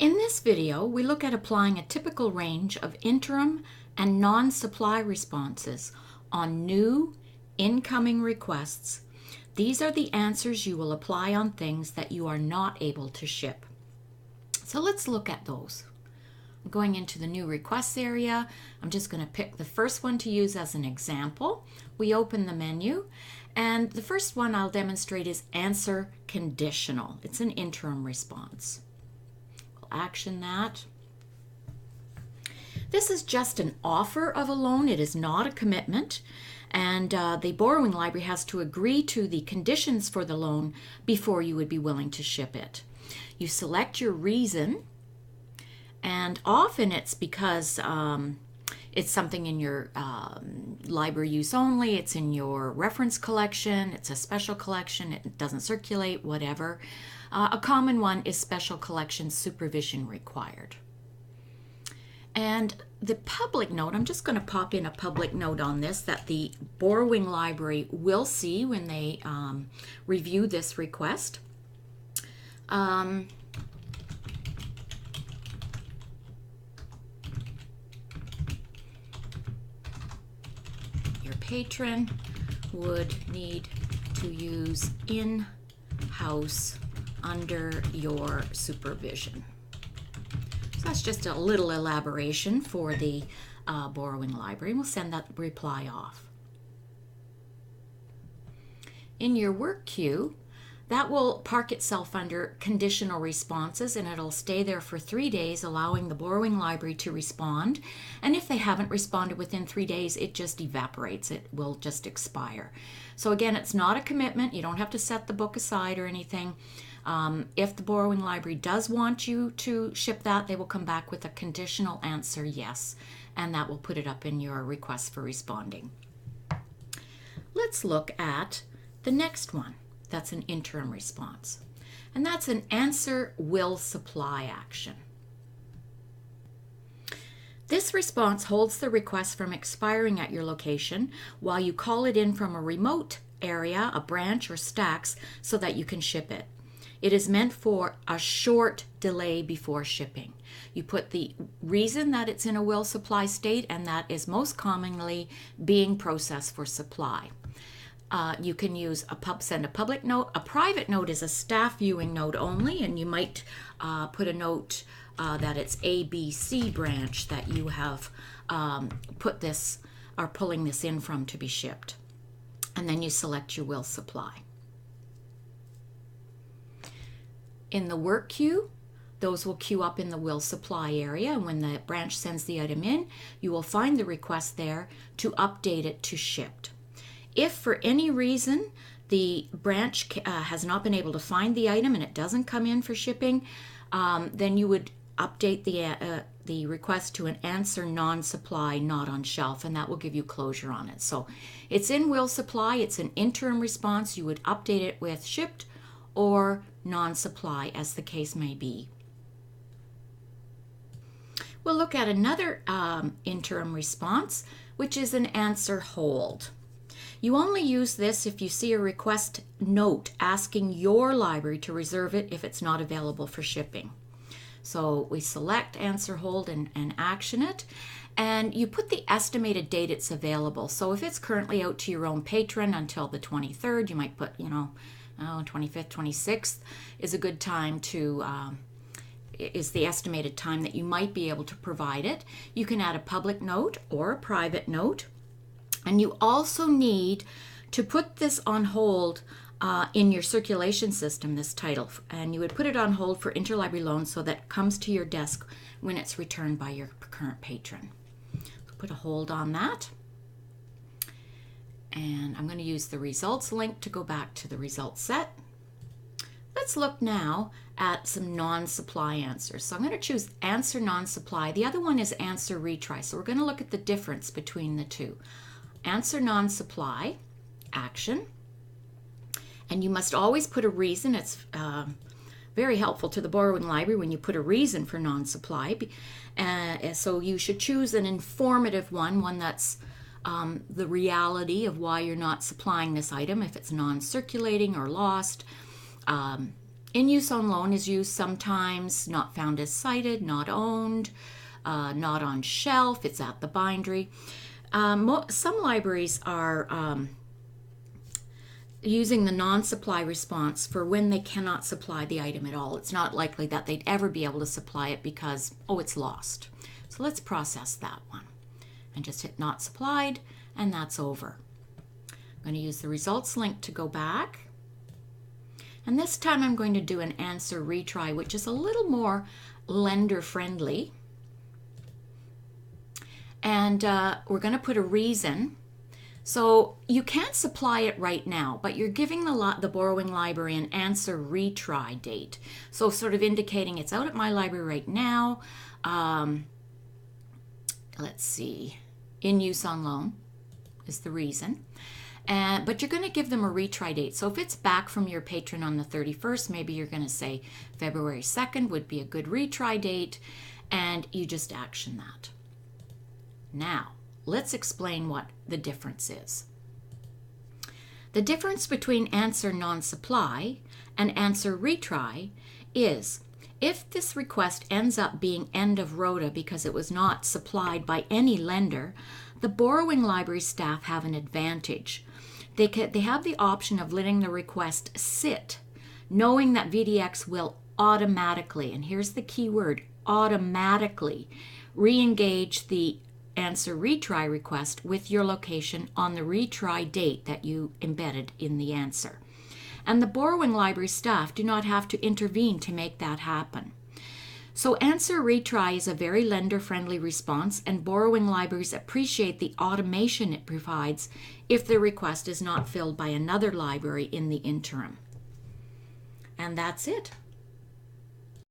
In this video, we look at applying a typical range of interim and non-supply responses on new incoming requests. These are the answers you will apply on things that you are not able to ship. So let's look at those. I'm going into the new requests area. I'm just going to pick the first one to use as an example. We open the menu, and the first one I'll demonstrate is answer conditional. It's an interim response. We'll action that. This is just an offer of a loan. It is not a commitment, and the borrowing library has to agree to the conditions for the loan before you would be willing to ship it. You select your reason, and often it's because it's something in your library use only, it's in your reference collection, it's a special collection, it doesn't circulate, whatever. A common one is special collection supervision required. And the public note, I'm just going to pop in a public note on this that the borrowing library will see when they review this request. Your patron would need to use in-house under your supervision. So that's just a little elaboration for the borrowing library. We'll send that reply off. In your work queue, that will park itself under conditional responses, and it'll stay there for 3 days, allowing the borrowing library to respond. And if they haven't responded within 3 days, it just evaporates. It will just expire. So again, it's not a commitment. You don't have to set the book aside or anything. If the borrowing library does want you to ship that, they will come back with a conditional answer, yes, and that will put it up in your request for responding. Let's look at the next one. That's an interim response, and that's an answer will supply action. This response holds the request from expiring at your location while you call it in from a remote area, a branch or stacks, so that you can ship it. It is meant for a short delay before shipping. You put the reason that it's in a will supply state, and that is most commonly being processed for supply. You can use send a public note. A private note is a staff viewing note only, and you might put a note that it's ABC branch that you have put this or pulling this in from to be shipped. And then you select your will supply. In the work queue, those will queue up in the will supply area, and when the branch sends the item in, you will find the request there to update it to shipped. If for any reason the branch has not been able to find the item and it doesn't come in for shipping, then you would update the request to an answer non-supply, not on shelf, and that will give you closure on it. So it's in will supply, it's an interim response. You would update it with shipped or non-supply, as the case may be. We'll look at another interim response, which is an answer hold. You only use this if you see a request note asking your library to reserve it if it's not available for shipping. So we select answer hold and action it, and you put the estimated date it's available. So if it's currently out to your own patron until the 23rd, you might put, 25th, 26th is a good time to, is the estimated time that you might be able to provide it. You can add a public note or a private note. And you also need to put this on hold in your circulation system, this title, and you would put it on hold for interlibrary loans so that it comes to your desk when it's returned by your current patron. Put a hold on that. And I'm going to use the results link to go back to the results set. Let's look now at some non-supply answers. So I'm going to choose answer non-supply. The other one is answer retry. So we're going to look at the difference between the two. Answer non-supply, action, and you must always put a reason. It's very helpful to the borrowing library when you put a reason for non-supply. So you should choose an informative one that's the reality of why you're not supplying this item, if it's non-circulating or lost, In use on loan is used sometimes, not found as cited, not owned, not on shelf, it's at the bindery. Some libraries are using the non-supply response for when they cannot supply the item at all. It's not likely that they'd ever be able to supply it because, oh, it's lost. So let's process that one and just hit not supplied, and that's over. I'm going to use the results link to go back. And this time I'm going to do an answer retry, which is a little more lender friendly. And we're going to put a reason. So you can't supply it right now, but you're giving the borrowing library an answer retry date. So sort of indicating it's out at my library right now. Let's see, in use on loan is the reason. But you're going to give them a retry date. So if it's back from your patron on the 31st, maybe you're going to say February 2nd would be a good retry date, and you just action that. Now, let's explain what the difference is. The difference between answer non-supply and answer retry is if this request ends up being end of rota because it was not supplied by any lender, the borrowing library staff have an advantage. They have the option of letting the request sit, knowing that VDX will automatically, and here's the key word, automatically, re-engage the answer retry request with your location on the retry date that you embedded in the answer. And the borrowing library staff do not have to intervene to make that happen. So answer retry is a very lender-friendly response, and borrowing libraries appreciate the automation it provides if the request is not filled by another library in the interim. And that's it.